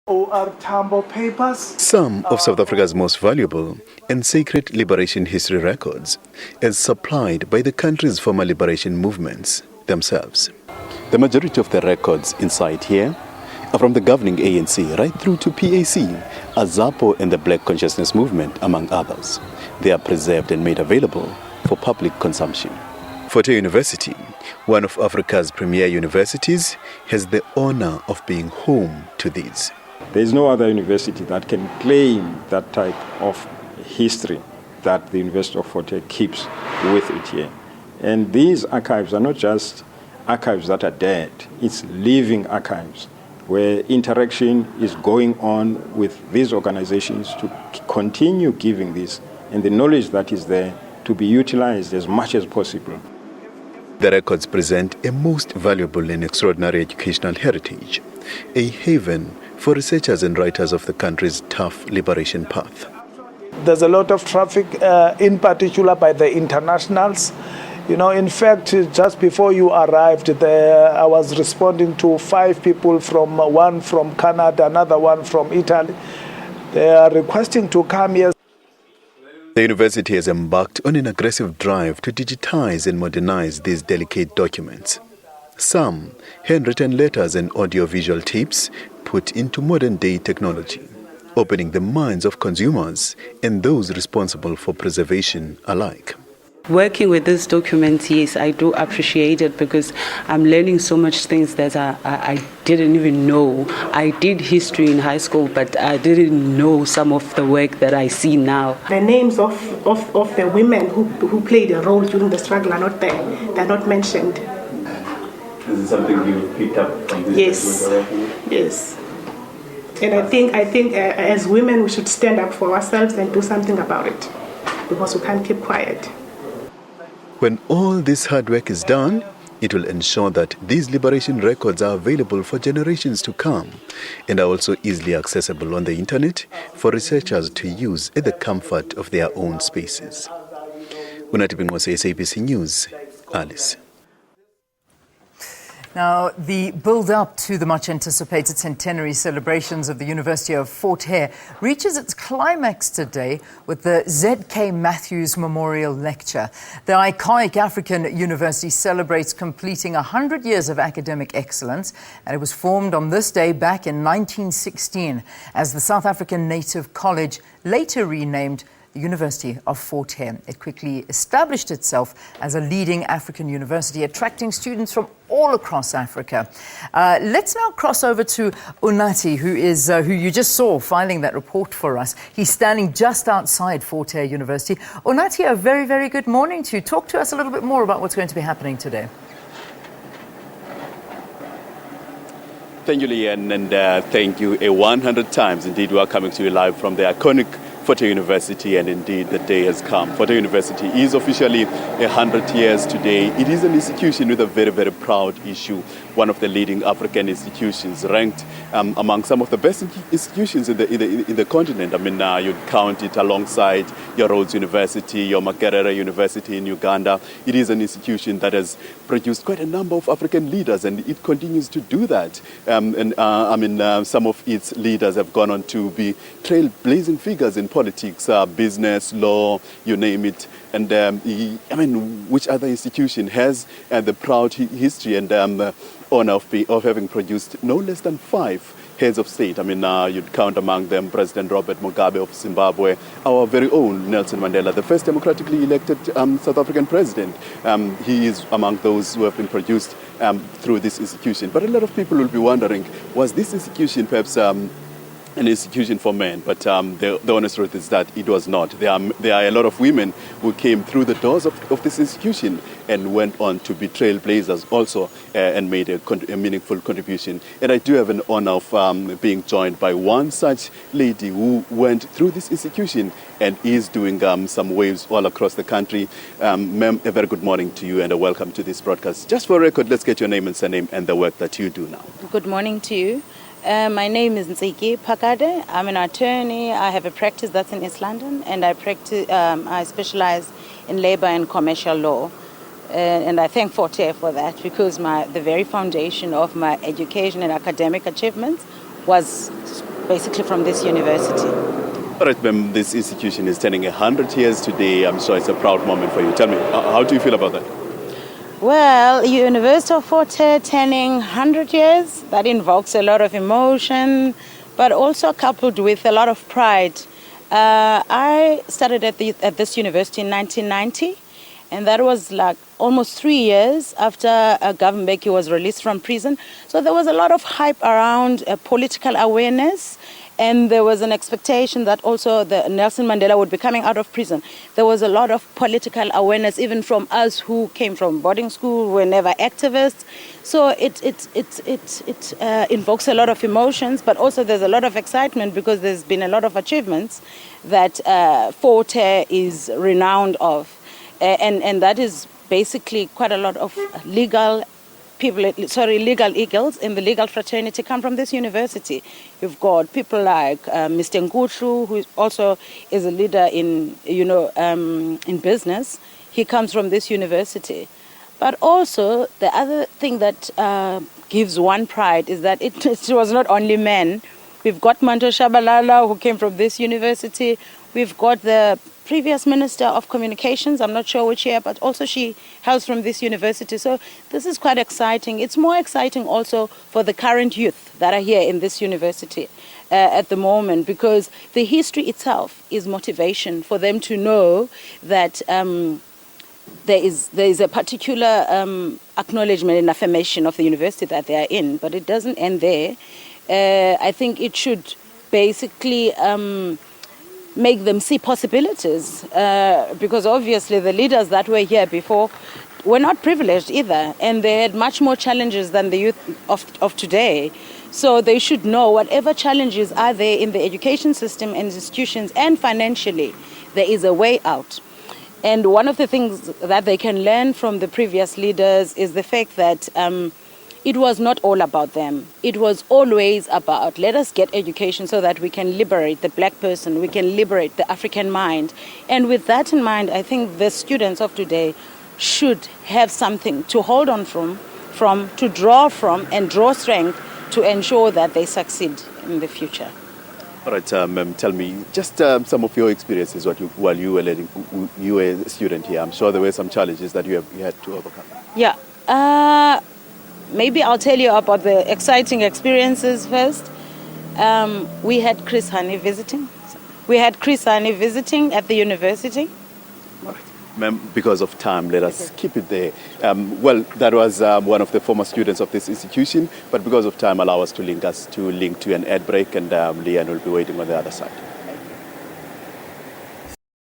Some of South Africa's most valuable and sacred liberation history records as supplied by the country's former liberation movements themselves. The majority of the records inside here are from the governing ANC right through to PAC, AZAPO and the Black Consciousness Movement, among others. They are preserved and made available for public consumption. Fort Hare University, one of Africa's premier universities, has the honor of being home to these. There is no other university that can claim that type of history that the University of Fort Hare keeps with it here. And these archives are not just archives that are dead, it's living archives where interaction is going on with these organizations to continue giving this and the knowledge that is there to be utilized as much as possible. The records present a most valuable and extraordinary educational heritage, a haven for researchers and writers of the country's tough liberation path. There's a lot of traffic, in particular by the internationals. You know, in fact, just before you arrived there, I was responding to 5 people, one from Canada, another one from Italy. They are requesting to come here. The university has embarked on an aggressive drive to digitize and modernize these delicate documents. Some handwritten letters and audiovisual tapes put into modern-day technology, opening the minds of consumers and those responsible for preservation alike. Working with these documents, yes, I do appreciate it because I'm learning so much things that I didn't even know. I did history in high school, but I didn't know some of the work that I see now. The names of the women who played a role during the struggle are not there. They're not mentioned. Is it something you picked up from this? Yes. And I think as women we should stand up for ourselves and do something about it because we can't keep quiet. When all this hard work is done, it will ensure that these liberation records are available for generations to come and are also easily accessible on the internet for researchers to use at the comfort of their own spaces. Unathi Binqose, SABC News, Alice. Now, the build-up to the much-anticipated centenary celebrations of the University of Fort Hare reaches its climax today with the Z.K. Matthews Memorial Lecture. The iconic African university celebrates completing 100 years of academic excellence, and it was formed on this day back in 1916 as the South African Native College, later renamed the University of Fort Hare. It quickly established itself as a leading African university, attracting students from all across Africa. Let's now cross over to Unathi, who you just saw filing that report for us. He's standing just outside Fort Hare University. Unathi, a very, very good morning to you. Talk to us a little bit more about what's going to be happening today. Thank you, Leanne, and thank you 100 times. Indeed, we are coming to you live from the iconic Fort Hare University, and indeed the day has come. Fort Hare University is officially 100 years today. It is an institution with a very, very proud issue, one of the leading African institutions, ranked among some of the best institutions in the continent. I mean, you'd count it alongside your Rhodes University, your Makerere University in Uganda. It is an institution that has produced quite a number of African leaders, and it continues to do that. Some of its leaders have gone on to be trailblazing figures in politics, business, law, you name it. And which other institution has the proud history and honor of having produced no less than 5 heads of state? I mean, you'd count among them President Robert Mugabe of Zimbabwe, our very own Nelson Mandela, the first democratically elected South African president. He is among those who have been produced through this institution. But a lot of people will be wondering, was this institution perhaps an institution for men? But the honest truth is that it was not. There are a lot of women who came through the doors of this institution and went on to be trailblazers also and made a meaningful contribution. And I do have an honor of being joined by one such lady who went through this institution and is doing some waves all across the country. Ma'am, a very good morning to you and a welcome to this broadcast. Just for record, let's get your name and surname and the work that you do now. Good morning to you. My name is Ntsiki Phakade. I'm an attorney. I have a practice that's in East London, and I specialize in labor and commercial law. And I thank Fort Hare for that, because the very foundation of my education and academic achievements was basically from this university. All right, ma'am, this institution is turning 100 years today. I'm sure it's a proud moment for you. Tell me, how do you feel about that? Well, University of Fort Hare turning 100 years, that invokes a lot of emotion, but also coupled with a lot of pride. I started at this university in 1990, and that was like almost 3 years after Governor Mbeki was released from prison. So there was a lot of hype around political awareness, and there was an expectation that also Nelson Mandela would be coming out of prison. There was a lot of political awareness, even from us who came from boarding school, were never activists. So it invokes a lot of emotions, but also there's a lot of excitement because there's been a lot of achievements that Fort Hare is renowned of. And that is basically quite a lot of legal eagles in the legal fraternity come from this university. You've got people like Mr. Ngutlu, who also is a leader in business. He comes from this university. But also the other thing that gives one pride is that it was not only men. We've got Manto Shabalala, who came from this university. We've got the previous Minister of Communications, I'm not sure which year, but also she hails from this university. So this is quite exciting. It's more exciting also for the current youth that are here in this university at the moment, because the history itself is motivation for them to know that there is a particular acknowledgement and affirmation of the university that they are in, but it doesn't end there. I think it should basically make them see possibilities, because obviously the leaders that were here before were not privileged either, and they had much more challenges than the youth of today. So they should know whatever challenges are there in the education system and institutions and financially, there is a way out. And one of the things that they can learn from the previous leaders is the fact that it was not all about them. It was always about, let us get education so that we can liberate the black person, we can liberate the African mind. And with that in mind, I think the students of today should have something to hold on from, to draw from, and draw strength to ensure that they succeed in the future. All right, ma'am, tell me just some of your experiences while you were learning. You were a student here. I'm sure there were some challenges that you had to overcome. Yeah. Maybe I'll tell you about the exciting experiences first. We had Chris Hani visiting. At the university. Ma'am, because of time, let us keep it there. Well, that was one of the former students of this institution, but because of time, allow us to link to an ad break, and Leanne will be waiting on the other side.